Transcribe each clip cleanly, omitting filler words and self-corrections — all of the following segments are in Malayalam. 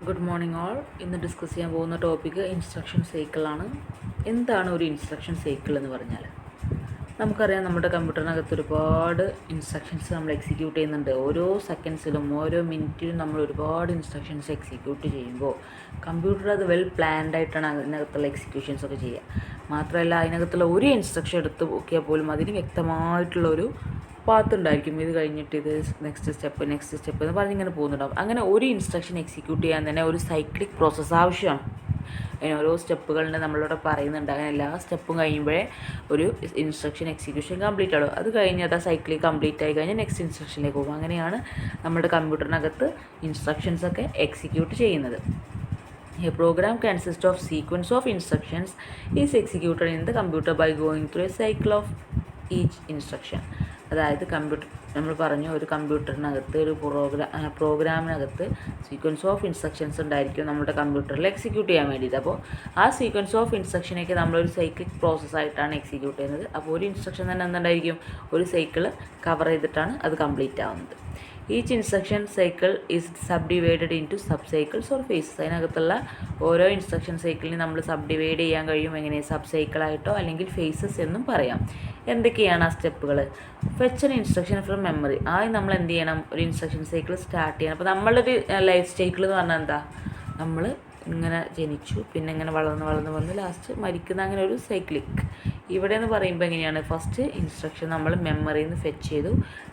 Good morning all. ഇന്ന് ഡിസ്കസ് ചെയ്യാൻ പോകുന്ന ടോപ്പിക്ക് ഇൻസ്ട്രക്ഷൻ സൈക്കിളാണ്. എന്താണ് ഒരു ഇൻസ്ട്രക്ഷൻ സൈക്കിൾ എന്ന് പറഞ്ഞാൽ? നമുക്കറിയാം, നമ്മുടെ കമ്പ്യൂട്ടറിനകത്ത് ഒരുപാട് ഇൻസ്ട്രക്ഷൻസ് നമ്മൾ എക്സിക്യൂട്ട് ചെയ്യുന്നുണ്ട്. ഓരോ സെക്കൻഡ്സിലും ഓരോ മിനിറ്റിലും നമ്മൾ ഒരുപാട് ഇൻസ്ട്രക്ഷൻസ് എക്സിക്യൂട്ട് ചെയ്യുമ്പോൾ കമ്പ്യൂട്ടർ അത് വെൽ പ്ലാൻഡ് ആയിട്ടാണ് അതിനകത്തുള്ള എക്സിക്യൂഷൻസ് ഒക്കെ ചെയ്യുക. മാത്രമല്ല, അതിനകത്തുള്ള ഒരു ഇൻസ്ട്രക്ഷൻ എടുത്ത് നോക്കിയാൽ പോലും അതിന് വ്യക്തമായിട്ടുള്ളൊരു പാത്ത് ഉണ്ടായിരിക്കും. ഇത് കഴിഞ്ഞിട്ട് ഇത് നെക്സ്റ്റ് സ്റ്റെപ്പ് എന്ന് പറഞ്ഞിങ്ങനെ പോകുന്നുണ്ടാവും. അങ്ങനെ ഒരു ഇൻസ്ട്രക്ഷൻ എക്സിക്യൂട്ട് ചെയ്യാൻ തന്നെ ഒരു സൈക്ലിക് പ്രോസസ്സ് ആവശ്യമാണ്. അതിന് ഓരോ സ്റ്റെപ്പുകളിൽ നമ്മളിവിടെ പറയുന്നുണ്ട്. അങ്ങനെ എല്ലാ സ്റ്റെപ്പും കഴിയുമ്പോഴേ ഒരു ഇൻസ്ട്രക്ഷൻ എക്സിക്യൂഷൻ കംപ്ലീറ്റ് ആവും. അത് കഴിഞ്ഞ് അത് സൈക്കിൾ കംപ്ലീറ്റ് ആയി കഴിഞ്ഞാൽ നെക്സ്റ്റ് ഇൻസ്ട്രക്ഷനിലേക്ക് പോകും. അങ്ങനെയാണ് നമ്മുടെ കമ്പ്യൂട്ടറിനകത്ത് ഇൻസ്ട്രക്ഷൻസൊക്കെ എക്സിക്യൂട്ട് ചെയ്യുന്നത്. A program consists of sequence of instructions is executed in the computer by going through a cycle of each instruction. അതായത് നമ്മൾ പറഞ്ഞു, ഒരു കമ്പ്യൂട്ടറിനകത്ത് ഒരു പ്രോഗ്രാമിനകത്ത് സീക്വൻസ് ഓഫ് ഇൻസ്ട്രക്ഷൻസ് ഉണ്ടായിരിക്കും നമ്മുടെ കമ്പ്യൂട്ടറിൽ എക്സിക്യൂട്ട് ചെയ്യാൻ വേണ്ടിയിട്ട്. അപ്പോൾ ആ സീക്വൻസ് ഓഫ് ഇൻസ്ട്രക്ഷനൊക്കെ നമ്മളൊരു സൈക്ലിക് പ്രോസസ്സായിട്ടാണ് എക്സിക്യൂട്ട് ചെയ്യുന്നത്. അപ്പോൾ ഒരു ഇൻസ്ട്രക്ഷൻ തന്നെ എന്തുണ്ടായിരിക്കും, ഒരു സൈക്കിൾ കവർ ചെയ്തിട്ടാണ് അത് കംപ്ലീറ്റ് ആവുന്നത്. Each instruction cycle is subdivided into sub cycles or phases. അതിനകത്തുള്ള ഓരോ ഇൻസ്ട്രക്ഷൻ സൈക്കിളിനെ നമ്മൾ സബ് ഡിവൈഡ് ചെയ്യാൻ കഴിയും. എങ്ങനെ? സബ് സൈക്കിളായിട്ടോ അല്ലെങ്കിൽ ഫേസസ് എന്നും പറയാം. എന്തൊക്കെയാണ് ആ സ്റ്റെപ്പുകൾ? Fetch an instruction from memory. നമ്മൾ എന്ത് ചെയ്യണം? ഒരു ഇൻസ്ട്രക്ഷൻ സൈക്കിൾ സ്റ്റാർട്ട് ചെയ്യണം. അപ്പോൾ നമ്മളൊരു ലൈഫ് സൈക്കിൾ എന്ന് പറഞ്ഞാൽ എന്താ? നമ്മൾ ഇങ്ങനെ ജനിച്ചു, പിന്നെ ഇങ്ങനെ വളർന്ന് വന്ന് ലാസ്റ്റ് മരിക്കുന്ന, അങ്ങനെ ഒരു സൈക്ലിക്. ഇവിടെ എന്ന് പറയുമ്പോൾ എങ്ങനെയാണ്? ഫസ്റ്റ് ഇൻസ്ട്രക്ഷൻ നമ്മൾ മെമ്മറിയിൽ നിന്ന് ഫെച്ച് ചെയ്തു,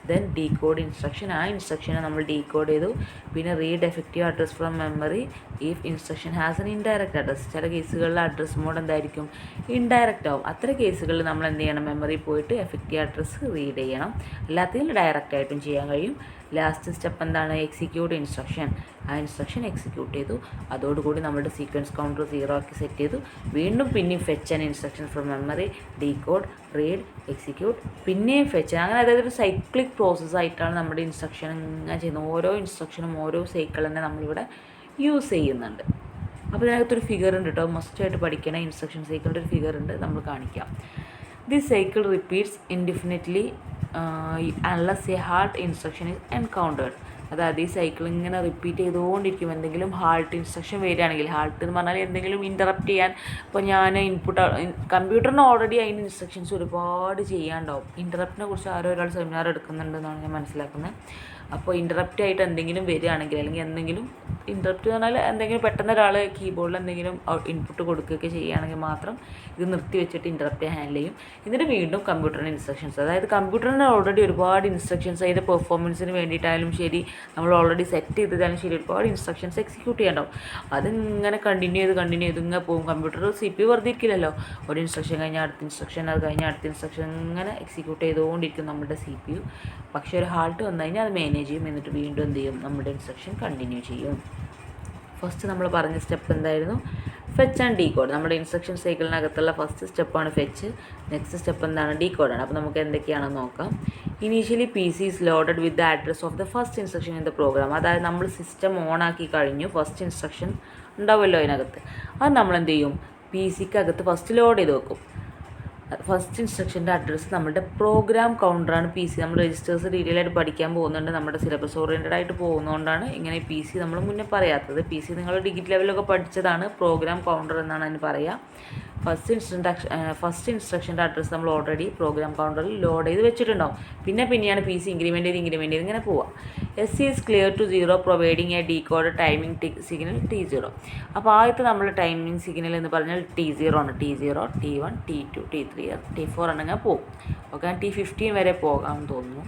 ദെൻ ഡീകോഡ് ഇൻസ്ട്രക്ഷൻ. ആ ഇൻസ്ട്രക്ഷനെ നമ്മൾ ഡീകോഡ് ചെയ്തു. പിന്നെ read effective address from memory if instruction has N indirect address. ചില കേസുകളിൽ അഡ്രസ് മോഡ് എന്തായിരിക്കും? ഇൻഡയറക്റ്റ് ആവും. അത്ര കേസുകളിൽ നമ്മൾ എന്ത് ചെയ്യണം? മെമ്മറി പോയിട്ട് എഫക്റ്റീവ് അഡ്രസ്സ് റീഡ് ചെയ്യണം. അല്ലാത്തതിൽ ഡയറക്റ്റ് ആയിട്ടും ചെയ്യാൻ കഴിയും. ലാസ്റ്റ് സ്റ്റെപ്പ് എന്താണ്? Execute instruction. ആ ഇൻസ്ട്രക്ഷൻ എക്സിക്യൂട്ട് ചെയ്തു. അതോടുകൂടി നമ്മുടെ സീക്വൻസ് കൗണ്ടർ 0 ആക്കി സെറ്റ് ചെയ്തു. വീണ്ടും പിന്നെയും fetch an instruction from memory, decode, read, execute, പിന്നെയും ഫെച്ച്. അങ്ങനെ അതായത് ഒരു സൈക്ലിക് പ്രോസസ്സായിട്ടാണ് നമ്മുടെ ഇൻസ്ട്രക്ഷൻ ഇങ്ങനെ ചെയ്യുന്നത്. ഓരോ ഇൻസ്ട്രക്ഷനും ഓരോ സൈക്കിൾ തന്നെ നമ്മളിവിടെ യൂസ് ചെയ്യുന്നുണ്ട്. അപ്പോൾ ഇതിനകത്തൊരു ഫിഗർ ഉണ്ട് കേട്ടോ, മസ്റ്റായിട്ട് പഠിക്കണ ഇൻസ്ട്രക്ഷൻ സൈക്കിളിൻ്റെ ഒരു ഫിഗർ ഉണ്ട്, നമ്മൾ കാണിക്കാം. This cycle repeats indefinitely unless a halt instruction is encountered. അതായത് ഈ സൈക്കിൾ ഇങ്ങനെ റിപ്പീറ്റ് ചെയ്തുകൊണ്ടിരിക്കും. എന്തെങ്കിലും ഹാൾട്ട് ഇൻസ്ട്രക്ഷൻ വരികയാണെങ്കിൽ, ഹാൾട്ട് എന്ന് പറഞ്ഞാൽ എന്തെങ്കിലും ഇൻ്ററപ്റ്റ് ചെയ്യാൻ. ഇപ്പോൾ ഞാൻ കമ്പ്യൂട്ടറിന് ഓൾറെഡി അതിൻ്റെ ഇൻസ്ട്രക്ഷൻസ് ഒരുപാട് ചെയ്യാണ്ടാവും. ഇൻ്ററപ്റ്റിനെ കുറിച്ച് ആരോ ഒരാൾ സെമിനാർ എടുക്കുന്നുണ്ടെന്നാണ് ഞാൻ മനസ്സിലാക്കുന്നത്. അപ്പോൾ ഇൻ്ററപ്റ്റ് ആയിട്ട് എന്തെങ്കിലും വരികയാണെങ്കിൽ, അല്ലെങ്കിൽ എന്തെങ്കിലും ഇൻ്ററപ്റ്റ് എന്ന് പറഞ്ഞാൽ എന്തെങ്കിലും പെട്ടെന്ന് ഒരാൾ കീബോർഡിൽ എന്തെങ്കിലും ഇൻപുട്ട് കൊടുക്കുകയൊക്കെ ചെയ്യുകയാണെങ്കിൽ മാത്രം ഇത് നിർത്തി വെച്ചിട്ട് ഇൻ്ററപ്റ്റ് ഹാൻഡിൽ ചെയ്യും. എന്നിട്ട് വീണ്ടും കമ്പ്യൂട്ടറിൻ്റെ ഇൻസ്ട്രക്ഷൻസ്, അതായത് കമ്പ്യൂട്ടറിന് ഓൾറെഡി ഒരുപാട് ഇൻസ്ട്രക്ഷൻസ് അതിൻ്റെ പെർഫോമൻസിന് വേണ്ടിയിട്ടായാലും ശരി, നമ്മൾ ഓൾറെഡി സെറ്റ് ചെയ്തതായാലും ശരി, ഒരുപാട് ഇൻസ്ട്രക്ഷൻസ് എക്സിക്യൂട്ട് ചെയ്യണ്ടാവും. അതിങ്ങനെ കണ്ടിന്യൂ ചെയ്ത് ഇങ്ങനെ പോകും. കമ്പ്യൂട്ടർ CPU വെറുതെ ഇരിക്കില്ലല്ലോ. ഒരു ഇൻസ്ട്രക്ഷൻ കഴിഞ്ഞാൽ അടുത്ത ഇൻസ്ട്രക്ഷൻ, അത് കഴിഞ്ഞാൽ അടുത്ത ഇൻസ്ട്രക്ഷൻ ഇങ്ങനെ എക്സിക്യൂട്ട് ചെയ്തുകൊണ്ടിരിക്കും നമ്മുടെ CPU. പക്ഷേ ഒരു ഹാൾട്ട് വന്നു കഴിഞ്ഞാൽ അത് മാനേജ് ചെയ്യും. എന്നിട്ട് വീണ്ടും എന്ത് ചെയ്യും? നമ്മുടെ ഇൻസ്ട്രക്ഷൻ കണ്ടിന്യൂ ചെയ്യും. ഫസ്റ്റ് നമ്മൾ പറഞ്ഞ സ്റ്റെപ്പ് എന്തായിരുന്നു? Fetch and decode. നമ്മുടെ ഇൻസ്ട്രക്ഷൻ സൈക്കിളിനകത്തുള്ള ഫസ്റ്റ് സ്റ്റെപ്പാണ് ഫെച്ച്. നെക്സ്റ്റ് സ്റ്റെപ്പ് എന്താണ്? ഡീകോഡാണ്. അപ്പോൾ നമുക്ക് എന്തൊക്കെയാണെന്ന് നോക്കാം. Initially PC is loaded with the address of the first instruction in the program. അതായത് നമ്മൾ സിസ്റ്റം ഓൺ ആക്കി കഴിഞ്ഞു, ഫസ്റ്റ് ഇൻസ്ട്രക്ഷൻ ഉണ്ടാവുമല്ലോ അതിനകത്ത്. അത് നമ്മൾ എന്ത് ചെയ്യും? PCക്കകത്ത് ഫസ്റ്റ് ലോഡ് ചെയ്ത് വെക്കും. ഫസ്റ്റ് ഇൻസ്ട്രക്ഷൻ്റെ അഡ്രസ്സ് നമ്മുടെ പ്രോഗ്രാം കൗണ്ടറാണ്. PC നമ്മൾ രജിസ്റ്റേഴ്സ് ഡീറ്റെയിൽ ആയിട്ട് പഠിക്കാൻ പോകുന്നുണ്ട്. നമ്മുടെ സിലബസ് ഓറിയൻറ്റഡ് ആയിട്ട് പോകുന്നതുകൊണ്ടാണ് ഇങ്ങനെ PC നമ്മൾ മുന്നേ പറയാത്തത്. PC നിങ്ങൾ ഡിഗ്രി ലെവലൊക്കെ പഠിച്ചതാണ്. പ്രോഗ്രാം കൗണ്ടർ എന്നാണ് അതിന് പറയുക. ഫസ്റ്റ് ഇൻസ്ട്രക്ഷൻ്റെ അഡ്രസ്സ് നമ്മൾ ഓൾറെഡി പ്രോഗ്രാം കൗണ്ടറിൽ ലോഡ് ചെയ്ത് വെച്ചിട്ടുണ്ടാവും. പിന്നെയാണ് PC ഇൻക്രിമെൻ്റ് ചെയ്ത് ഇങ്ങനെ പോവുക. S is clear to 0 providing a decode timing signal T0. അപ്പോൾ ആദ്യത്തെ നമ്മൾ ടൈമിംഗ് സിഗ്നൽ എന്ന് പറഞ്ഞാൽ T0 ആണ്. T0, T1, T2, T3, T4 അങ്ങനെ പോകും. ഓക്കെ, T15 വരെ പോകാമെന്ന് തോന്നുന്നു.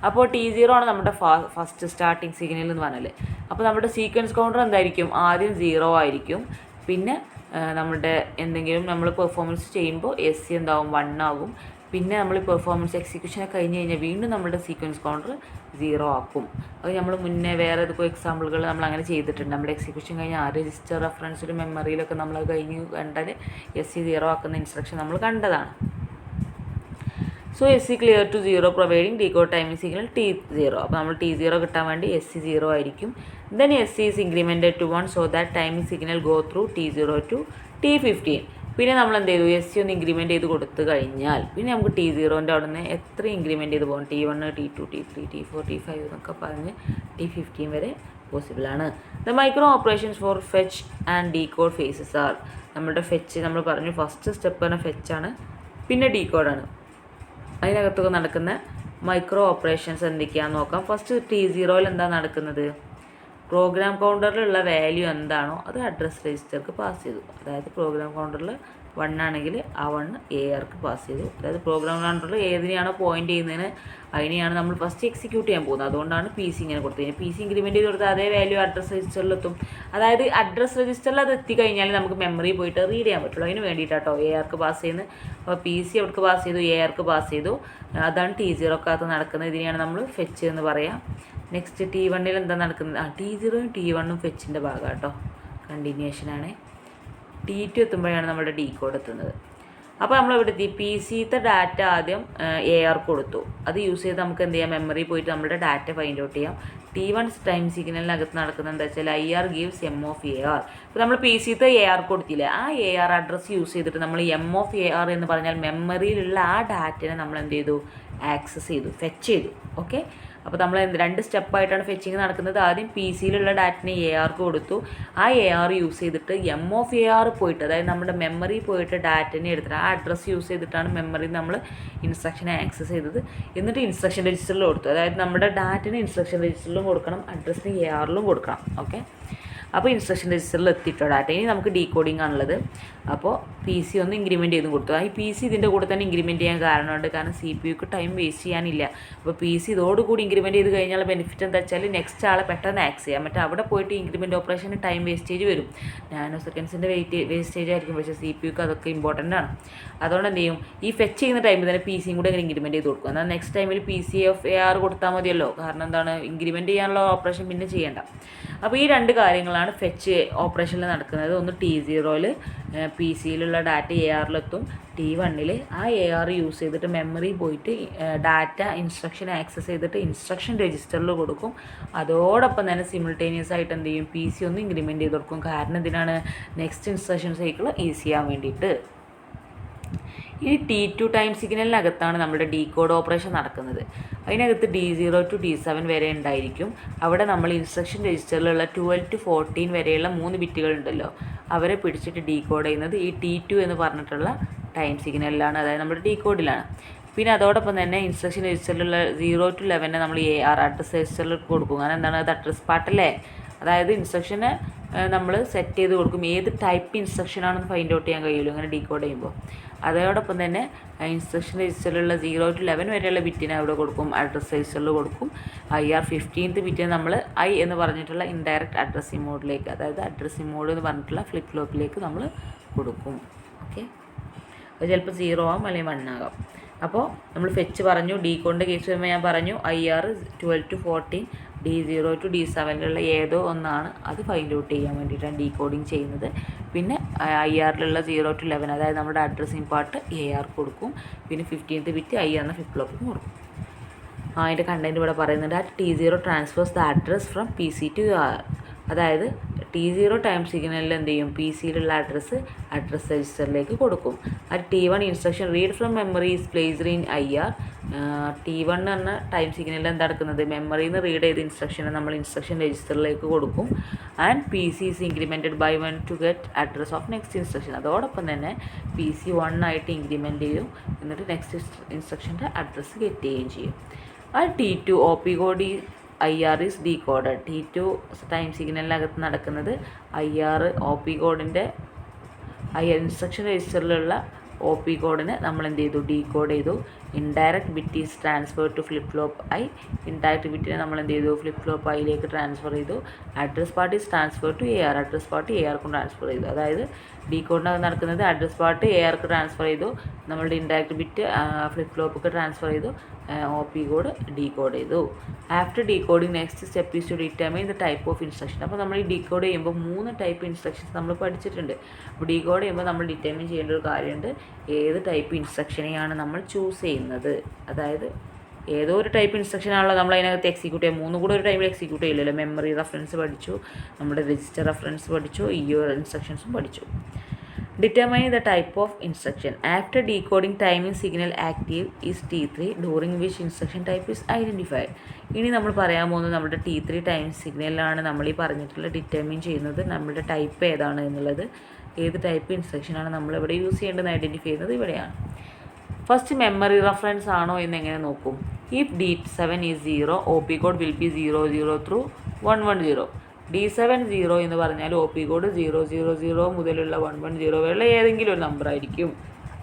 അപ്പോൾ T0 ആണ് നമ്മുടെ ഫസ്റ്റ് സ്റ്റാർട്ടിങ് സിഗ്നൽ എന്ന് പറഞ്ഞാൽ. അപ്പോൾ നമ്മുടെ സീക്വൻസ് കൗണ്ടർ എന്തായിരിക്കും? ആദ്യം 0 ആയിരിക്കും. പിന്നെ നമ്മുടെ എന്തെങ്കിലും നമ്മൾ പെർഫോമൻസ് ചെയ്യുമ്പോൾ SC എന്താവും? 1 ആകും. പിന്നെ നമ്മൾ പെർഫോമൻസ് എക്സിക്യൂഷനൊക്കെ കഴിഞ്ഞ് കഴിഞ്ഞാൽ വീണ്ടും നമ്മുടെ സീക്വൻസ് കൗണ്ടർ 0 ആക്കും. അത് നമ്മൾ മുന്നേ വേറെ ഏതൊക്കെ എക്സാമ്പിളുകൾ നമ്മൾ അങ്ങനെ ചെയ്തിട്ടുണ്ട്. നമ്മുടെ എക്സിക്യൂഷൻ കഴിഞ്ഞാൽ ആ രജിസ്റ്റർ റെഫറൻസിലും മെമ്മറിയിലൊക്കെ നമ്മൾ കഴിഞ്ഞ് കണ്ടാൽ SC 0 ആക്കുന്ന ഇൻസ്ട്രക്ഷൻ നമ്മൾ കണ്ടതാണ്. So SC clear to 0 providing decode timing signal T0. അപ്പോൾ നമ്മൾ T0 കിട്ടാൻ വേണ്ടി SC 0 ആയിരിക്കും. Then SC is incremented to 1 so that timing signal go through T0 to T15. പിന്നെ നമ്മൾ എന്ത് ചെയ്തു? SC ഒന്ന് ഇൻക്രിമെൻറ്റ് ചെയ്ത് കൊടുത്തു കഴിഞ്ഞാൽ പിന്നെ നമുക്ക് T0ൻ്റെ അവിടെ നിന്ന് എത്ര ഇൻക്രിമെൻറ്റ് ചെയ്ത് പോകാം? T1, T2, T3, T4, T5 എന്നൊക്കെ പറഞ്ഞ് T15 വരെ പോസിബിൾ ആണ്. The micro operations for fetch and decode phases are. നമ്മുടെ ഫെച്ച് നമ്മൾ പറഞ്ഞു, ഫസ്റ്റ് സ്റ്റെപ്പ് പറഞ്ഞ ഫെച്ചാണ്, പിന്നെ ഡീകോഡാണ്. അതിനകത്തൊക്കെ നടക്കുന്ന മൈക്രോ ഓപ്പറേഷൻസ് എന്തൊക്കെയാണെന്ന് നോക്കാം. ഫസ്റ്റ് T0 എന്താ നടക്കുന്നത്? പ്രോഗ്രാം കൗണ്ടറിലുള്ള വാല്യൂ എന്താണോ അത് അഡ്രസ് രജിസ്റ്റർക്ക് പാസ് ചെയ്തു. അതായത് പ്രോഗ്രാം കൗണ്ടറിൽ 1 ആണെങ്കിൽ ആ 1 ARക്ക് പാസ് ചെയ്തു. അതായത് പ്രോഗ്രാം കൗണ്ടറിൽ ഏതിനെയാണോ പോയിന്റ് ചെയ്യുന്നതിന് അതിനെയാണ് നമ്മൾ ഫസ്റ്റ് എക്സിക്യൂട്ട് ചെയ്യാൻ പോകുന്നത്. അതുകൊണ്ടാണ് PC ഇങ്ങനെ കൊടുത്തത്. PC ഇൻക്രിമെൻറ്റ് ചെയ്ത് കൊടുത്താൽ അതേ വാല്യൂ അഡ്രസ് രജിസ്റ്ററിലെത്തും. അതായത് അഡ്രസ് രജിസ്റ്ററിൽ അത് എത്തിക്കഴിഞ്ഞാൽ നമുക്ക് മെമ്മറി പോയിട്ട് റീഡ് ചെയ്യാൻ പറ്റുള്ളൂ. അതിന് വേണ്ടിയിട്ടാട്ടോ ARക്ക് പാസ് ചെയ്യുന്നത്. അപ്പോൾ PC എവിടേക്ക് പാസ് ചെയ്തു? ARക്ക് പാസ് ചെയ്തു. അതാണ് T0ക്കകത്ത് നടക്കുന്നത്. ഇതിനെയാണ് നമ്മൾ ഫെച്ച് എന്ന് പറയാം. നെക്സ്റ്റ് T1 എന്താ നടക്കുന്നത്? T0യും T1ഉം ഫെച്ചിൻ്റെ ഭാഗം കേട്ടോ, കണ്ടിന്യൂഷനാണ്. T2 എത്തുമ്പോഴാണ് നമ്മുടെ ഡീകോഡ് എത്തുന്നത്. അപ്പോൾ നമ്മളിവിടെ എത്തി. PCത്തെ ഡാറ്റ ആദ്യം AR കൊടുത്തു. അത് യൂസ് ചെയ്ത് നമുക്ക് എന്ത് ചെയ്യാം? മെമ്മറി പോയിട്ട് നമ്മുടെ ഡാറ്റ ഫൈൻഡ് ഔട്ട് ചെയ്യാം. T1 ടൈം സിഗ്നലിനകത്ത് നടക്കുന്നത് എന്താ വെച്ചാൽ IR gives M of AR. ഇപ്പോൾ നമ്മൾ PCത്തെ AR കൊടുത്തില്ലേ, ആ AR അഡ്രസ്സ് യൂസ് ചെയ്തിട്ട് നമ്മൾ M of AR എന്ന് പറഞ്ഞാൽ മെമ്മറിയിലുള്ള ആ ഡാറ്റനെ നമ്മൾ എന്ത് ചെയ്തു? ആക്സസ് ചെയ്തു, ഫെച്ച് ചെയ്തു. ഓക്കെ, അപ്പോൾ നമ്മൾ 2 സ്റ്റെപ്പായിട്ടാണ് ഫെച്ചിങ് നടക്കുന്നത്. ആദ്യം PCയിലുള്ള ഡാറ്റനെ ARക്ക് കൊടുത്തു. ആ AR യൂസ് ചെയ്തിട്ട് M of AR പോയിട്ട്, അതായത് നമ്മുടെ മെമ്മറി പോയിട്ട് ഡാറ്റനെ എടുത്തിട്ട് ആ അഡ്രസ്സ് യൂസ് ചെയ്തിട്ടാണ് മെമ്മറി നമ്മൾ ഇൻസ്ട്രക്ഷനെ ആക്സസ് ചെയ്തത്. എന്നിട്ട് ഇൻസ്ട്രക്ഷൻ രജിസ്റ്ററിൽ കൊടുത്തു. അതായത് നമ്മുടെ ഡാറ്റനെ ഇൻസ്ട്രക്ഷൻ രജിസ്റ്ററിലും കൊടുക്കണം, അഡ്രസ്സിന് ARലും കൊടുക്കണം. ഓക്കെ, അപ്പോൾ ഇൻസ്ട്രക്ഷൻ രജിസ്റ്ററിൽ എത്തിയിട്ടോ ഡാറ്റ. ഇനി നമുക്ക് ഡീകോഡിംഗ് ആണുള്ളത്. അപ്പോൾ PC ഒന്ന് ഇൻക്രിമെൻറ്റ് ചെയ്തും കൊടുത്തു. ഈ PC ഇതിൻ്റെ കൂടെ തന്നെ ഇൻക്രിമെൻറ്റ് ചെയ്യാൻ കാരണമുണ്ട്. കാരണം CPU ടൈം വേസ്റ്റ് ചെയ്യാനില്ല. അപ്പോൾ PC ഇതോടുകൂടി ഇൻക്രിമെൻറ്റ് ചെയ്ത് കഴിഞ്ഞാൽ ബെനിഫിറ്റ് എന്താ വെച്ചാൽ നെക്സ്റ്റ് ആളെ പെട്ടെന്ന് ആക്സസ് ചെയ്യാം. മറ്റേ അവിടെ പോയിട്ട് ഇൻക്രിമെൻറ്റ് ഓപ്പറേഷന് ടൈം വേസ്റ്റേജ് വരും, നാനോ സെക്കൻഡ്സിൻ്റെ വേസ്റ്റേജ് ആയിരിക്കും. പക്ഷേ CPU അതൊക്കെ ഇമ്പോർട്ടൻ്റ് ആണ്. അതുകൊണ്ട് എന്ത് ചെയ്യും? ഈ ഫെച്ച് ചെയ്യുന്ന ടൈമിൽ തന്നെ PCയും കൂടെ അങ്ങനെ ഇൻക്രിമെൻറ്റ് ചെയ്ത് കൊടുക്കും. എന്നാൽ നെക്സ്റ്റ് ടൈമിൽ PC of AR കൊടുത്താൽ മതിയല്ലോ. കാരണം എന്താണ്? ഇൻക്രിമെൻറ്റ് ചെയ്യാനുള്ള ഓപ്പറേഷൻ പിന്നെ ചെയ്യേണ്ട. അപ്പോൾ ഈ 2 കാര്യങ്ങളാണ് ഫെച്ച് ഓപ്പറേഷനിൽ നടക്കുന്നത്. ഒന്ന് T0യിൽ PCയിലുള്ള ഡാറ്റ ARലെത്തും. T1ൽ ആ AR യൂസ് ചെയ്തിട്ട് മെമ്മറി പോയിട്ട് ഡാറ്റ ഇൻസ്ട്രക്ഷൻ ആക്സസ് ചെയ്തിട്ട് ഇൻസ്ട്രക്ഷൻ രജിസ്റ്ററിൽ കൊടുക്കും. അതോടൊപ്പം തന്നെ സിമിൾട്ടേനിയസ് ആയിട്ട് എന്ത് ചെയ്യും? PC ഒന്ന് ഇൻക്രിമെൻറ്റ് ചെയ്ത് കൊടുക്കും. കാരണം ഇതിനാണ് നെക്സ്റ്റ് ഇൻസ്ട്രക്ഷൻ സൈക്കിൾ ഈസി ചെയ്യാൻ വേണ്ടിയിട്ട്. ഇനി T2 ടൈം സിഗ്നലിനകത്താണ് നമ്മുടെ ഡീകോഡ് ഓപ്പറേഷൻ നടക്കുന്നത്. അതിനകത്ത് D0 to D7 വരെ ഉണ്ടായിരിക്കും. അവിടെ നമ്മൾ ഇൻസ്ട്രക്ഷൻ രജിസ്റ്ററിലുള്ള 12 to 14 വരെയുള്ള 3 ബിറ്റുകൾ ഉണ്ടല്ലോ, അവരെ പിടിച്ചിട്ട് ഡീകോഡ് ചെയ്യുന്നത് ഈ T2 എന്ന് പറഞ്ഞിട്ടുള്ള ടൈം സിഗ്നലിലാണ്, അതായത് നമ്മുടെ ഡീകോഡിലാണ്. പിന്നെ അതോടൊപ്പം തന്നെ ഇൻസ്ട്രക്ഷൻ രജിസ്റ്ററിലുള്ള 0 to 11 നമ്മൾ AR അഡ്രസ് രജിസ്റ്ററിൽ കൊടുക്കും. കാരണം എന്താണ്? അത് അഡ്രസ് പാർട്ടല്ലേ. അതായത് ഇൻസ്ട്രക്ഷനെ നമ്മൾ സെറ്റ് ചെയ്ത് കൊടുക്കും. ഏത് ടൈപ്പ് ഇൻസ്ട്രക്ഷനാണെന്ന് ഫൈൻഡ് ഔട്ട് ചെയ്യാൻ കഴിയുമല്ലോ അങ്ങനെ ഡീകോഡ് ചെയ്യുമ്പോൾ. അതോടൊപ്പം തന്നെ ഇൻസ്ട്രക്ഷൻ രജിസ്റ്ററിലുള്ള 0 to 11 വരെയുള്ള ബിറ്റിനെ അവിടെ കൊടുക്കും, അഡ്രസ് രജിസ്റ്ററിൽ കൊടുക്കും. IR 15th ബിറ്റിന് നമ്മൾ I എന്ന് പറഞ്ഞിട്ടുള്ള ഇൻഡയറക്റ്റ് അഡ്രസ്സിംഗ് മോഡിലേക്ക്, അതായത് അഡ്രസ്സിംഗ് മോഡ് എന്ന് പറഞ്ഞിട്ടുള്ള ഫ്ലിപ്പ് ഫ്ലോപ്പിലേക്ക് നമ്മൾ കൊടുക്കും. ഓക്കെ, അത് ചിലപ്പോൾ 0 ആകും അല്ലെങ്കിൽ 1 ആകാം. അപ്പോൾ നമ്മൾ ഫെച്ച് പറഞ്ഞു. ഡീകോഡിൻ്റെ കേസ് വരുമ്പോൾ ഞാൻ പറഞ്ഞു IR 12 to 14, D0 to D7 ഏതോ ഒന്നാണ്, അത് ഫൈൻഡ് ഔട്ട് ചെയ്യാൻ വേണ്ടിയിട്ടാണ് ഡീകോഡിങ് ചെയ്യുന്നത്. പിന്നെ IRലുള്ള 0 to 11, അതായത് നമ്മുടെ അഡ്രസ്സിംഗ് പാർട്ട് AR കൊടുക്കും. പിന്നെ 15th ബിറ്റ് I എന്ന ഫ്ലിപ്പ് ഫ്ലോപ്പിന് കൊടുക്കും. അതിൻ്റെ കണ്ടൻറ്റ് ഇവിടെ പറയുന്നുണ്ട്. T0 transfers the address from PC to AR. അതായത് T0 ടൈം സിഗ്നലിൽ എന്ത് ചെയ്യും? PCയിലുള്ള അഡ്രസ്സ് രജിസ്റ്ററിലേക്ക് കൊടുക്കും. T1 instruction read from memory is placed in IR. T1 എന്ന ടൈം സിഗ്നലിൽ എന്താ നടക്കുന്നത്? മെമ്മറിയിൽ നിന്ന് റീഡ് ചെയ്ത ഇൻസ്ട്രക്ഷനെ നമ്മൾ ഇൻസ്ട്രക്ഷൻ രജിസ്റ്ററിലേക്ക് കൊടുക്കും. And PC is incremented by 1 to get address of next instruction. അതോടൊപ്പം തന്നെ PC 1 ആയിട്ട് ഇൻക്രിമെൻറ്റ് ചെയ്യും. എന്നിട്ട് നെക്സ്റ്റ് ഇൻസ്ട്രക്ഷൻ്റെ അഡ്രസ്സ് ഗെറ്റ് ചെയ്യുകയും ചെയ്യും. T2 OP code IR is decoded. T2 time സിഗ്നലിനകത്ത് നടക്കുന്നത് IR OP കോഡിൻ്റെ ഇൻസ്ട്രക്ഷൻ രജിസ്റ്ററിലുള്ള OP കോഡിന് നമ്മൾ എന്ത് ചെയ്തു? ഡീകോഡ് ചെയ്തു. Indirect bit is transfer to flip flop I. Indirect ബിറ്റിനെ നമ്മൾ എന്ത് ചെയ്തു? ഫ്ലിപ്പ് ഫ്ലോപ്പ് Iലേക്ക് ട്രാൻസ്ഫർ ചെയ്തു. Address part is transfer to AR. Address part ARക്കും ട്രാൻസ്ഫർ ചെയ്തു. അതായത് ഡീകോഡിനകത്ത് നടക്കുന്നത് അഡ്രസ് പാർട്ട് ARക്ക് ട്രാൻസ്ഫർ ചെയ്തു, നമ്മളുടെ ഇൻഡയറക്റ്റ് ബിറ്റ് ഫ്ലിപ്പ് ഫ്ലോപ്പൊക്കെ ട്രാൻസ്ഫർ ചെയ്തു, OP കോഡ് ഡീകോഡ് ചെയ്തു. After decoding next step is to determine the type of instruction. അപ്പോൾ നമ്മൾ ഈ ഡീകോഡ് ചെയ്യുമ്പോൾ 3 ടൈപ്പ് ഇൻസ്ട്രക്ഷൻസ് നമ്മൾ പഠിച്ചിട്ടുണ്ട്. അപ്പോൾ ഡീകോഡ് ചെയ്യുമ്പോൾ നമ്മൾ ഡിറ്റർമൈൻ ചെയ്യേണ്ട ഒരു കാര്യമുണ്ട്, ഏത് ടൈപ്പ് ഇൻസ്ട്രക്ഷനെയാണ് നമ്മൾ ചൂസ് ചെയ്യുന്നത്. അതായത് ഏതോ ഒരു ടൈപ്പ് ഇൻസ്ട്രക്ഷനാണല്ലോ നമ്മൾ അതിനകത്ത് എക്സിക്യൂട്ട് ചെയ്യുക. 3 കൂടെ ഒരു ടൈമിൽ എക്സിക്യൂട്ട് ചെയ്യില്ലല്ലോ. മെമ്മറി റെഫറൻസ് പഠിച്ചു, നമ്മുടെ രജിസ്റ്റർ റെഫറൻസ് പഠിച്ചു, ഈ ഇൻസ്ട്രക്ഷൻസും പഠിച്ചു. Determine the type of instruction. After decoding, timing signal active is T3, during which instruction type is identified. ഇനി നമ്മൾ പറയാൻ പോകുന്നത് നമ്മുടെ T3 ടൈം സിഗ്നലിലാണ് നമ്മൾ ഈ പറഞ്ഞിട്ടുള്ള ഡിറ്റർമിൻ ചെയ്യുന്നത് നമ്മുടെ ടൈപ്പ് ഏതാണ് എന്നുള്ളത്, ഏത് ടൈപ്പ് ഇൻസ്ട്രക്ഷനാണ് നമ്മളിവിടെ യൂസ് ചെയ്യേണ്ടതെന്ന് ഐഡൻറ്റിഫൈ ചെയ്യുന്നത് ഇവിടെയാണ്. ഫസ്റ്റ് മെമ്മറി റെഫറൻസ് ആണോ എന്ന് എങ്ങനെ നോക്കും? If D7 is 0, OP code will be 00 through 110. D7 0 എന്ന് പറഞ്ഞാൽ OP കോഡ് 000 മുതലുള്ള 110 വരെയുള്ള ഏതെങ്കിലും ഒരു നമ്പർ ആയിരിക്കും,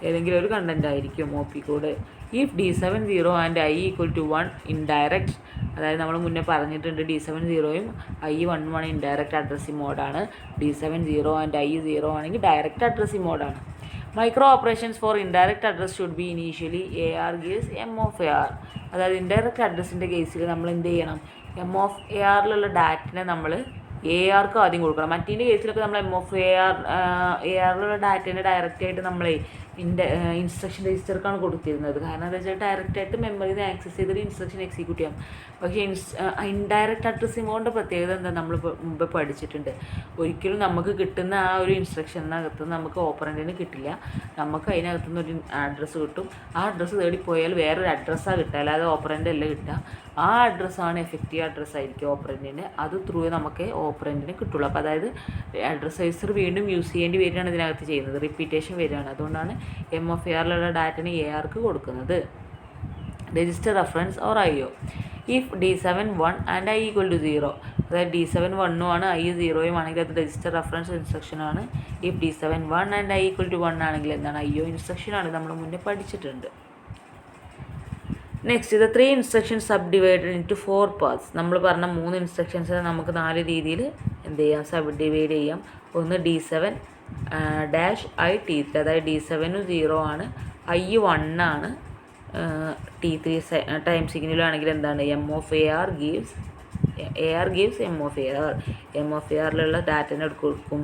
ഏതെങ്കിലും ഒരു കണ്ടൻ്റ് ആയിരിക്കും OP code. If D7 0 and I equal to 1 indirect, അതായത് നമ്മൾ മുന്നേ പറഞ്ഞിട്ടുണ്ട് D7 0യും I 1 ഇൻഡയറക്റ്റ് അഡ്രസ്സിംഗ് മോഡാണ്. D7 0 ആൻഡ് I 0 ആണെങ്കിൽ ഡയറക്റ്റ് അഡ്രസ്സിംഗ് മോഡാണ്. Micro operations for indirect address should be initially AR gives M of AR. അതായത് ഇൻഡയറക്റ്റ് അഡ്രസ്സിൻ്റെ കേസിൽ നമ്മൾ എന്ത് ചെയ്യണം? M of ARലുള്ള ഡാറ്റിനെ നമ്മൾ ARക്ക് ആദ്യം കൊടുക്കണം. മറ്റേൻ്റെ കേസിലൊക്കെ നമ്മൾ M of ARലുള്ള ഡാറ്റേനെ ഡയറക്റ്റായിട്ട് നമ്മളെ ഇൻസ്ട്രക്ഷൻ രജിസ്റ്റർക്കാണ് കൊടുത്തിരുന്നത്. കാരണം എന്താ വെച്ചാൽ ഡയറക്റ്റായിട്ട് മെമ്മറിയിൽ നിന്ന് ആക്സസ് ചെയ്തിട്ട് ഇൻസ്ട്രക്ഷൻ എക്സിക്യൂട്ട് ചെയ്യാം. പക്ഷേ ഇൻഡയറക്റ്റ് അഡ്രസ്സിംഗ് മോഡിൻ്റെ പ്രത്യേകത എന്താ നമ്മൾ മുമ്പ് പഠിച്ചിട്ടുണ്ട്. ഒരിക്കലും നമുക്ക് കിട്ടുന്ന ആ ഒരു ഇൻസ്ട്രക്ഷനകത്ത് നമുക്ക് ഓപ്പറൻറ്റിന് കിട്ടില്ല. നമുക്ക് അതിനകത്തുനിന്ന് ഒരു അഡ്രസ്സ് കിട്ടും. ആ അഡ്രസ്സ് തേടിപ്പോയാൽ വേറൊരു അഡ്രസ്സാണ് കിട്ടുക, അല്ലാതെ ഓപ്പറൻ്റ് അല്ല കിട്ടുക. ആ അഡ്രസ്സാണ് എഫക്റ്റീവ് അഡ്രസ്സായിരിക്കും ഓപ്പറൻറ്റിന്. അത് ത്രൂ നമുക്ക് ഓപ്പറൻറ്റിന് കിട്ടുള്ളൂ. അപ്പോൾ അതായത് അഡ്രസ് രജിസ്റ്റർ വീണ്ടും യൂസ് ചെയ്യേണ്ടി വരികയാണ് ഇതിനകത്ത് ചെയ്യുന്നത്, റിപ്പീറ്റേഷൻ വരികയാണ്. അതുകൊണ്ടാണ് M of ARലുള്ള ഡാറ്റന് ARക്ക് കൊടുക്കുന്നത്. Register reference or IO. If D7 1 and I equal to 0, അതായത് D7 1 ആണ് I 0 ആണെങ്കിൽ അത് രജിസ്റ്റർ റെഫറൻസ് ഇൻസ്ട്രക്ഷനാണ്. If D7 1 and I equal to 1 ആണെങ്കിൽ എന്താണ്? IO ഇൻസ്ട്രക്ഷനാണ്. നമ്മൾ മുന്നേ പഠിച്ചിട്ടുണ്ട്. നെക്സ്റ്റ്, ഇത് 3 instructions sub divided into 4 parts. നമ്മൾ പറഞ്ഞ 3 ഇൻസ്ട്രക്ഷൻസ് നമുക്ക് 4 രീതിയിൽ എന്ത് ചെയ്യാം? സബ് ഡിവൈഡ് ചെയ്യാം. ഒന്ന് D7 -I T3, അതായത് D7 0 ആണ്, I 1 ആണ്, T3 ടൈം സിഗ്നലാണെങ്കിൽ എന്താണ്? M of AR gives M of AR. M of ARലുള്ള ഡാറ്റനെ കൊടുക്കും,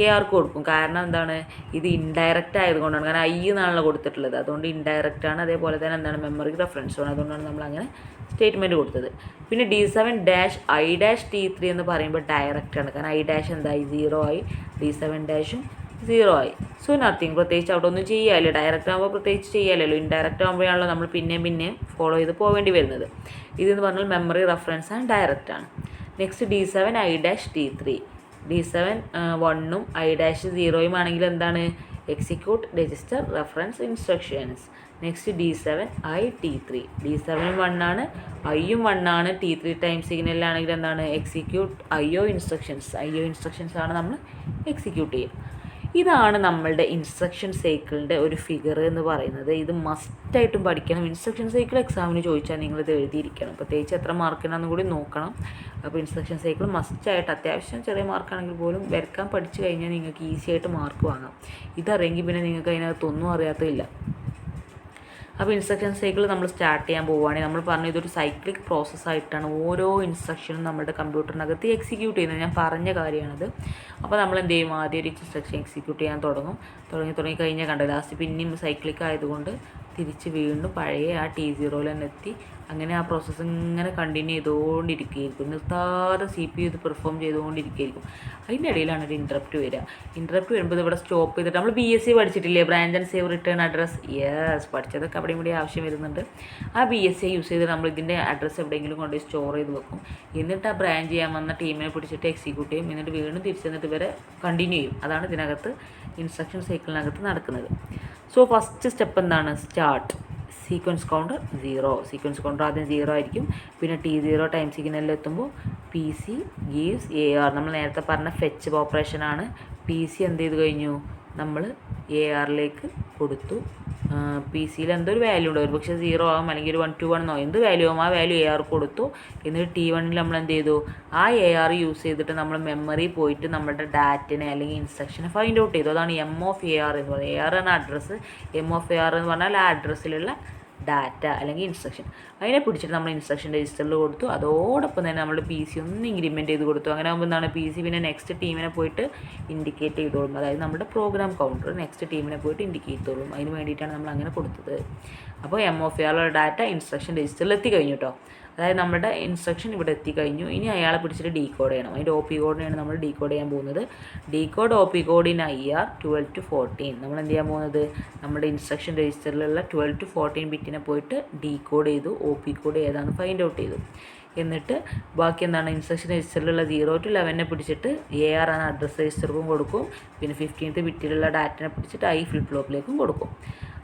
ARക്ക് കൊടുക്കും. കാരണം എന്താണ്? ഇത് ഇൻഡയറക്റ്റ് ആയതുകൊണ്ടാണ്. കാരണം I എന്നാണല്ലോ കൊടുത്തിട്ടുള്ളത്, അതുകൊണ്ട് ഇൻഡയറക്റ്റ് ആണ്. അതേപോലെ തന്നെ എന്താണ്? മെമ്മറി റെഫറൻസുമാണ്. അതുകൊണ്ടാണ് നമ്മൾ അങ്ങനെ സ്റ്റേറ്റ്മെൻറ്റ് കൊടുത്തത്. പിന്നെ D7 -I T3 എന്ന് പറയുമ്പോൾ ഡയറക്റ്റ് ആണ്. കാരണം I എന്തായി? 0 ആയി. D7 0 ആയി. So nothing. പ്രത്യേകിച്ച് അവിടെ ഒന്നും ചെയ്യാമല്ലോ. ഡയറക്റ്റ് ആകുമ്പോൾ പ്രത്യേകിച്ച് ചെയ്യാമല്ലോ. ഇൻഡയറക്റ്റ് ആകുമ്പോഴാണല്ലോ നമ്മൾ പിന്നെയും ഫോളോ ചെയ്ത് പോവേണ്ടി വരുന്നത്. ഇതെന്ന് പറഞ്ഞാൽ മെമ്മറി റെഫറൻസ് ആണ്, ഡയറക്റ്റ് ആണ്. Next D7 I T3. D7 1ഉം I 0യും ആണെങ്കിൽ എന്താണ്? Execute register reference instructions. Next D7 I T3. D7 1 ആണ്, I 1 ആണ്. T3 ടൈം സിഗ്നലിലാണെങ്കിൽ എന്താണ്? എക്സിക്യൂട്ട് IO ഇൻസ്ട്രക്ഷൻസ് ആണ് നമ്മൾ എക്സിക്യൂട്ട് ചെയ്യുക. ഇതാണ് നമ്മളുടെ ഇൻസ്ട്രക്ഷൻ സൈക്കിളിൻ്റെ ഒരു ഫിഗർ എന്ന് പറയുന്നത്. ഇത് മസ്റ്റായിട്ടും പഠിക്കണം. ഇൻസ്ട്രക്ഷൻ സൈക്കിൾ എക്സാമിന് ചോദിച്ചാൽ നിങ്ങളിത് എഴുതിയിരിക്കണം. പ്രത്യേകിച്ച് എത്ര മാർക്കിനാണെന്ന് കൂടി നോക്കണം. അപ്പോൾ ഇൻസ്ട്രക്ഷൻ സൈക്കിൾ മസ്റ്റായിട്ട്, അത്യാവശ്യം ചെറിയ മാർക്കാണെങ്കിൽ പോലും വരയ്ക്കാൻ പഠിച്ചു കഴിഞ്ഞാൽ നിങ്ങൾക്ക് ഈസി ആയിട്ട് മാർക്ക് വാങ്ങാം. ഇതറിയെങ്കിൽ പിന്നെ നിങ്ങൾക്ക് അതിനകത്തൊന്നും അറിയാത്തതില്ല. അപ്പോൾ ഇൻസ്ട്രക്ഷൻ സൈക്കിൾ നമ്മൾ സ്റ്റാർട്ട് ചെയ്യാൻ പോവുകയാണെങ്കിൽ നമ്മൾ പറഞ്ഞു ഇതൊരു സൈക്ലിക് പ്രോസസ്സായിട്ടാണ് ഓരോ ഇൻസ്ട്രക്ഷനും നമ്മുടെ കമ്പ്യൂട്ടറിനകത്ത് എക്സിക്യൂട്ട് ചെയ്യുന്നത്. ഞാൻ പറഞ്ഞ കാര്യമാണത്. അപ്പോൾ നമ്മൾ എന്ത് ചെയ്യും? ആദ്യം ഒരു ഇൻസ്ട്രക്ഷൻ എക്സിക്യൂട്ട് ചെയ്യാൻ തുടങ്ങി കഴിഞ്ഞാൽ കണ്ടത് ലാസ്റ്റ് പിന്നെയും സൈക്ലിക് ആയതുകൊണ്ട് തിരിച്ച് വീണ്ടും പഴയ ആ T0 തന്നെ എത്തി. അങ്ങനെ ആ പ്രോസസ്സ് ഇങ്ങനെ കണ്ടിന്യൂ ചെയ്തുകൊണ്ടിരിക്കുകയായിരിക്കും. നിർത്താതെ CPU ഇത് പെർഫോം ചെയ്തുകൊണ്ടിരിക്കുകയായിരിക്കും. അതിൻ്റെ ഇടയിലാണ് ഒരു ഇൻറ്ററപ്റ്റ് വരിക. ഇൻറ്ററപ്റ്റ് വരുമ്പോൾ ഇവിടെ സ്റ്റോപ്പ് ചെയ്തിട്ട് നമ്മൾ BSc പഠിച്ചിട്ടില്ലേ? Branch and save return address. Yes, പഠിച്ചതൊക്കെ അവിടെയും കൂടി ആവശ്യം വരുന്നുണ്ട്. ആ BSc യൂസ് ചെയ്ത് നമ്മൾ ഇതിൻ്റെ അഡ്രസ്സ് എവിടെയെങ്കിലും കൊണ്ട് സ്റ്റോർ ചെയ്ത് വെക്കും. എന്നിട്ട് ആ ബ്രാഞ്ച് ചെയ്യാൻ വന്ന ടീമിനെ പിടിച്ചിട്ട് എക്സിക്യൂട്ട് ചെയ്യും. എന്നിട്ട് വീണ്ടും തിരിച്ചെന്നിട്ട് ഇവരെ കണ്ടിന്യൂ ചെയ്യും. അതാണ് ഇതിനകത്ത് ഇൻസ്ട്രക്ഷൻ സൈക്കിളിനകത്ത് നടക്കുന്നത്. സോ ഫസ്റ്റ് സ്റ്റെപ്പ് എന്താണ്? Start. Sequence counter 0. Sequence counter ആദ്യം 0 ആയിരിക്കും. പിന്നെ T0 ടൈം സിഗ്നലിൽ എത്തുമ്പോൾ PC gives AR. നമ്മൾ നേരത്തെ പറഞ്ഞ ഫെച്ച് ഓപ്പറേഷനാണ്. PC എന്ത് ചെയ്ത് കഴിഞ്ഞു? നമ്മൾ ARലേക്ക് കൊടുത്തു. PC-യിൽ എന്തൊരു വാല്യൂ ഉണ്ട്, ഒരു പക്ഷേ 0 ആകും, അല്ലെങ്കിൽ ഒരു 1 to 1 എന്ത് വാല്യൂ ആകും, ആ വാല്യൂ AR കൊടുത്തു. എന്നിട്ട് T1-ൽ നമ്മൾ എന്ത് ചെയ്തു? ആ AR യൂസ് ചെയ്തിട്ട് നമ്മൾ മെമ്മറി പോയിട്ട് നമ്മുടെ ഡാറ്റിനെ അല്ലെങ്കിൽ ഇൻസ്ട്രക്ഷനെ ഫൈൻഡ് ഔട്ട് ചെയ്തു. അതാണ് M of AR എന്ന് പറയുന്നത്. AR എന്ന അഡ്രസ്സ്, M of AR എന്ന് പറഞ്ഞാൽ ആ അഡ്രസ്സിലുള്ള ഡാറ്റ അല്ലെങ്കിൽ ഇൻസ്ട്രക്ഷൻ. അതിനെ പിടിച്ചിട്ട് നമ്മൾ ഇൻസ്ട്രക്ഷൻ രജിസ്റ്ററിൽ കൊടുത്തു. അതോടൊപ്പം തന്നെ നമ്മൾ PC ഒന്ന് ഇൻക്രിമെൻറ്റ് ചെയ്ത് കൊടുത്തു. അങ്ങനെ ആകുമ്പോൾ എന്താണ്? PC പിന്നെ നെക്സ്റ്റ് ടീമിനെ പോയിട്ട് ഇൻഡിക്കേറ്റ് ചെയ്തോളും. അതായത് നമ്മുടെ പ്രോഗ്രാം കൗണ്ടർ നെക്സ്റ്റ് ടീമിനെ പോയിട്ട് ഇൻഡിക്കേറ്റ് ചെയ്തോളും. അതിന് വേണ്ടിയിട്ടാണ് നമ്മൾ അങ്ങനെ കൊടുത്തത്. അപ്പോൾ M of AR data instruction രജിസ്റ്ററിൽ എത്തിക്കഴിഞ്ഞു കേട്ടോ. അതായത് നമ്മുടെ ഇൻസ്ട്രക്ഷൻ ഇവിടെ എത്തിക്കഴിഞ്ഞു. ഇനി അയാളെ പിടിച്ചിട്ട് ഡീകോഡ് ചെയ്യണം. അതിൻ്റെ OP കോഡിനെയാണ് നമ്മൾ ഡീകോഡ് ചെയ്യാൻ പോകുന്നത്. Decode OP code in IR 12 to 14. നമ്മൾ എന്ത് ചെയ്യാൻ പോകുന്നത്, നമ്മുടെ ഇൻസ്ട്രക്ഷൻ രജിസ്റ്ററിലുള്ള 12 to 14 ബിറ്റിനെ പോയിട്ട് ഡീകോഡ് ചെയ്തു, OP കോഡ് ഏതാണെന്ന് ഫൈൻഡ് ഔട്ട് ചെയ്തു. എന്നിട്ട് ബാക്കി എന്താണ്, ഇൻസ്ട്രക്ഷൻ രജിസ്റ്ററിലുള്ള 0 to 11 പിടിച്ചിട്ട് AR എന്ന അഡ്രസ് രജിസ്റ്റർക്കും കൊടുക്കും. പിന്നെ 15th ബിറ്റിലുള്ള ഡാറ്റനെ പിടിച്ചിട്ട് I ഫ്ലിപ്പ് ഫ്ലോപ്പിലേക്കും കൊടുക്കും.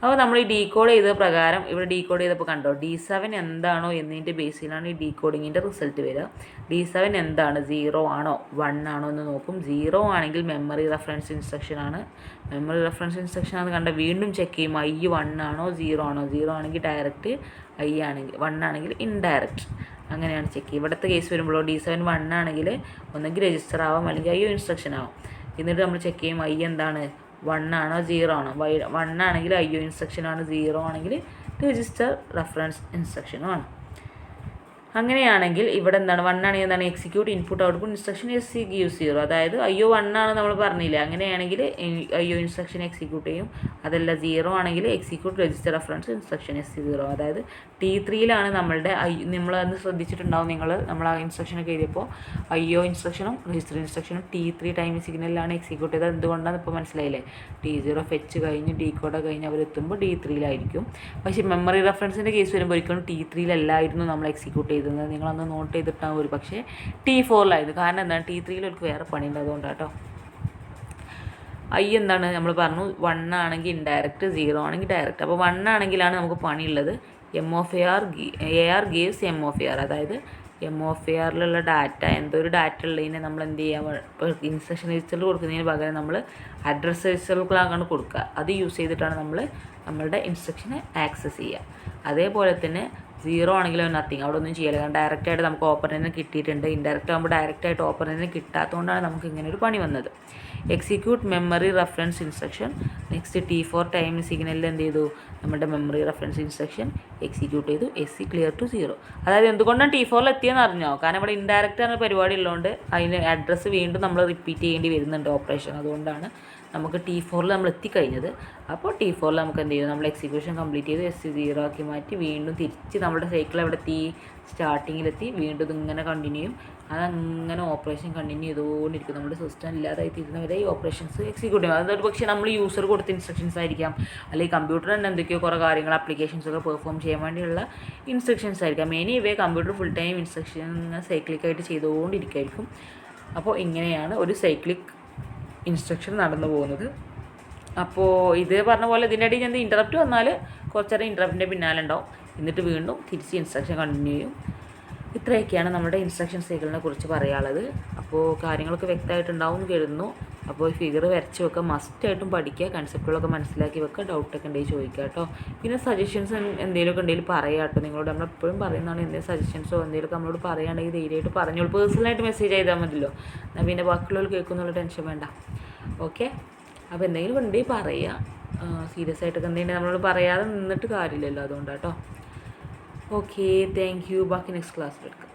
അപ്പോൾ നമ്മൾ ഈ ഡീകോഡ് ചെയ്ത പ്രകാരം ഇവിടെ ഡീകോഡ് ചെയ്തപ്പോൾ കണ്ടോ, D7 എന്താണോ എന്നതിൻ്റെ ബേസിലാണ് ഈ ഡീകോഡിങ്ങിൻ്റെ റിസൾട്ട് വരിക. D7 എന്താണ്, 0 ആണോ 1 ആണോ എന്ന് നോക്കും. 0 ആണെങ്കിൽ മെമ്മറി റെഫറൻസ് ഇൻസ്ട്രക്ഷൻ ആണ്. മെമ്മറി റെഫറൻസ് ഇൻസ്ട്രക്ഷൻ ആണെന്ന് കണ്ട വീണ്ടും ചെക്ക് ചെയ്യും, I 1 ആണോ 0 ആണോ. 0 ആണെങ്കിൽ ഡയറക്റ്റ്, I ആണെങ്കിൽ 1 ആണെങ്കിൽ ഇൻഡയറക്റ്റ്. അങ്ങനെയാണ് ചെക്ക് ചെയ്യുക. ഇവിടുത്തെ കേസ് വരുമ്പോൾ D7 1 ആണെങ്കിൽ ഒന്നെങ്കിൽ രജിസ്റ്റർ ആവാം അല്ലെങ്കിൽ IO ഇൻസ്ട്രക്ഷൻ ആവാം. എന്നിട്ട് നമ്മൾ ചെക്ക് ചെയ്യും I എന്താണ്, 1 ആണോ 0 ആണോ. 1 ആണെങ്കിൽ IO ഇൻസ്ട്രക്ഷൻ ആണ്, 0 ആണെങ്കിൽ രജിസ്റ്റർ റെഫറൻസ് ഇൻസ്ട്രക്ഷനും ആണ്. അങ്ങനെയാണെങ്കിൽ ഇവിടെ എന്താണ്, 1 ആണെങ്കിൽ എന്താണ്, execute input output instruction SC gives 0. അതായത് IO 1 ആണ് നമ്മൾ പറഞ്ഞില്ല. അങ്ങനെയാണെങ്കിൽ IO ഇൻസ്ട്രക്ഷൻ എക്സിക്യൂട്ട് ചെയ്യും. അതല്ല 0 ആണെങ്കിൽ execute register reference instruction SC 0. അതായത് T3യിലാണ് നമ്മളുടെ നമ്മളന്ന് ശ്രദ്ധിച്ചിട്ടുണ്ടാവും നമ്മൾ ആ ഇൻസ്ട്രക്ഷനൊക്കെ എഴുതിയപ്പോൾ IO ഇൻസ്ട്രക്ഷനും രജിസ്റ്റർ ഇൻസ്ട്രക്ഷനും T3 ടൈമിംഗ് സിഗ്നലിലാണ് എക്സിക്യൂട്ട് ചെയ്തത്. എന്തുകൊണ്ടാണെന്ന് ഇപ്പോൾ മനസ്സിലായില്ലേ. T0 ഫെച്ച് കഴിഞ്ഞ് ഡീകോഡ് കഴിഞ്ഞ് അവരെത്തുമ്പോൾ D3യിലായിരിക്കും. പക്ഷേ മെമ്മറി റെഫറൻസിൻ്റെ കേസ് വരുമ്പോൾ ഒരിക്കലും T3യിലല്ലായിരുന്നു നമ്മൾ എക്സിക്യൂട്ട് ചെയ്തത്. നിങ്ങളൊന്ന് നോട്ട് ചെയ്തിട്ടാകും. ഒരു പക്ഷേ T4ലായിരുന്നു. കാരണം എന്താണ്, T3യിൽ അവർക്ക് വേറെ പണിയുണ്ട്, അതുകൊണ്ടാണ് കേട്ടോ. I എന്താണ് നമ്മൾ പറഞ്ഞു, 1 ആണെങ്കിൽ ഇൻഡയറക്റ്റ്, 0 ആണെങ്കിൽ ഡയറക്റ്റ്. അപ്പോൾ 1 ആണെങ്കിലാണ് നമുക്ക് പണിയുള്ളത്. AR gives M of AR. അതായത് M of ARലുള്ള ഡാറ്റ, എന്തൊരു ഡാറ്റ ഉള്ളതിനെ നമ്മൾ എന്ത് ചെയ്യുക, ഇപ്പോൾ ഇൻസ്ട്രക്ഷൻ രജിസ്റ്ററിൽ കൊടുക്കുന്നതിന് പകരം നമ്മൾ അഡ്രസ് രജിസ്റ്ററിലാണ് കൊടുക്കുക. അത് യൂസ് ചെയ്തിട്ടാണ് നമ്മൾ നമ്മളുടെ ഇൻസ്ട്രക്ഷനെ ആക്സസ് ചെയ്യുക. അതേപോലെ തന്നെ 0 ആണെങ്കിലും നത്തിങ്, അവിടെ ഒന്നും ചെയ്യില്ല. കാരണം ഡയറക്റ്റായിട്ട് നമുക്ക് ഓപ്പറേറ്ററിനെ കിട്ടിയിട്ടുണ്ട്. ഇൻഡയറക്റ്റ് ആകുമ്പോൾ ഡയറക്റ്റായിട്ട് ഓപ്പറേറ്ററിനെ കിട്ടാത്തതുകൊണ്ടാണ് നമുക്ക് ഇങ്ങനെ ഒരു പണി വന്നത്. Execute memory reference instruction. Next T4 time സിഗ്നലിൽ എന്ത് ചെയ്തു, നമ്മുടെ മെമ്മറി റെഫറൻസ് ഇൻസ്ട്രക്ഷൻ എക്സിക്യൂട്ട് ചെയ്തു. SC clear to 0. അതായത് എന്തുകൊണ്ടാണ് T4ൽ എത്തിയെന്ന് അറിഞ്ഞോ, കാരണം ഇവിടെ ഇൻഡയറക്റ്റ് എന്ന പരിപാടി ഉള്ളതുകൊണ്ട് അതിന് അഡ്രസ്സ് വീണ്ടും നമ്മൾ റിപ്പീറ്റ് ചെയ്യേണ്ടി വരുന്നുണ്ട് ഓപ്പറേഷൻ. അതുകൊണ്ടാണ് നമുക്ക് T4ൽ നമ്മൾ എത്തിക്കഴിഞ്ഞത്. അപ്പോൾ T4ൽ നമുക്ക് എന്ത് ചെയ്യും, നമ്മൾ എക്സിക്യൂഷൻ കംപ്ലീറ്റ് ചെയ്ത് SC 0 ആക്കി മാറ്റി വീണ്ടും തിരിച്ച് നമ്മുടെ സൈക്കിൾ എവിടെ എത്തി, സ്റ്റാർട്ടിങ്ങിലെത്തി. വീണ്ടും ഇതിങ്ങനെ കണ്ടിന്യൂ ചെയ്യും. അതങ്ങനെ ഓപ്പറേഷൻ കണ്ടിന്യൂ ചെയ്തുകൊണ്ടിരിക്കും. നമ്മുടെ സിസ്റ്റം ഇല്ലാതായി തീരുന്നവരെ ഈ ഓപ്പറേഷൻസ് എക്സിക്യൂട്ട് ചെയ്യും. അതൊരു പക്ഷേ നമ്മൾ യൂസർ കൊടുത്ത ഇൻസ്ട്രക്ഷൻസ് ആയിരിക്കാം, അല്ലെങ്കിൽ കമ്പ്യൂട്ടറിന് തന്നെ എന്തൊക്കെയോ കുറേ കാര്യങ്ങൾ ആപ്ലിക്കേഷൻസൊക്കെ പെർഫോം ചെയ്യാൻ വേണ്ടിയുള്ള ഇൻസ്ട്രക്ഷൻസ് ആയിരിക്കാം. Anyway computer full time instruction സൈക്ലിക്കായിട്ട് ചെയ്തുകൊണ്ടിരിക്കുമായിരിക്കും. അപ്പോൾ ഇങ്ങനെയാണ് ഒരു സൈക്ലിക് ഇൻസ്ട്രക്ഷൻ നടന്നു പോകുന്നത്. അപ്പോൾ ഇത് പറഞ്ഞ പോലെ ഇതിൻ്റെ ഇടയിൽ ഞാൻ ഇൻറ്ററപ്റ്റ് വന്നാൽ കുറച്ചേരം ഇൻറ്ററപ്റ്റിൻ്റെ പിന്നാലെ ഉണ്ടാവും. എന്നിട്ട് വീണ്ടും തിരിച്ച് ഇൻസ്ട്രക്ഷൻ കണ്ടിന്യൂ ചെയ്യും. ഇത്രയൊക്കെയാണ് നമ്മുടെ ഇൻസ്ട്രക്ഷൻ സൈക്കിളിനെ കുറിച്ച് പറയാനുള്ളത്. അപ്പോൾ കാര്യങ്ങളൊക്കെ വ്യക്തമായിട്ടുണ്ടാവും എന്ന് കരുതുന്നു. അപ്പോൾ ഫിഗർ വരച്ച് വെക്കുക, മസ്റ്റായിട്ടും പഠിക്കുക, കൺസെപ്റ്റുകളൊക്കെ മനസ്സിലാക്കി വെക്കുക, ഡൗട്ടൊക്കെ ഉണ്ടെങ്കിൽ ചോദിക്കുക കേട്ടോ. പിന്നെ സജഷൻസ് എന്തെങ്കിലുമൊക്കെ ഉണ്ടെങ്കിൽ പറയാം കേട്ടോ. നിങ്ങളോട് നമ്മളെപ്പോഴും പറയുന്നതാണ്, എന്തെങ്കിലും സജഷൻസോ എന്തെങ്കിലുമൊക്കെ നമ്മളോട് പറയുകയാണെങ്കിൽ ധൈര്യമായിട്ട് പറഞ്ഞോളൂ. പേഴ്സണലായിട്ട് മെസ്സേജ് ചെയ്താൽ മതിയല്ലോ, എന്നാൽ പിന്നെ ബാക്കിയുള്ളവർ കേൾക്കുന്നുള്ള ടെൻഷൻ വേണ്ട. ഓക്കെ, അപ്പോൾ എന്തെങ്കിലും ഉണ്ടെങ്കിൽ പറയുക. സീരിയസ് ആയിട്ടൊക്കെ എന്തെങ്കിലും നമ്മളോട് പറയാതെ നിന്നിട്ട് കാര്യമില്ലല്ലോ, അതുകൊണ്ടാട്ടോ. Okay, thank you. ബാക്കി നെക്സ്റ്റ് ക്ലാസ്സിൽ എടുക്കാം.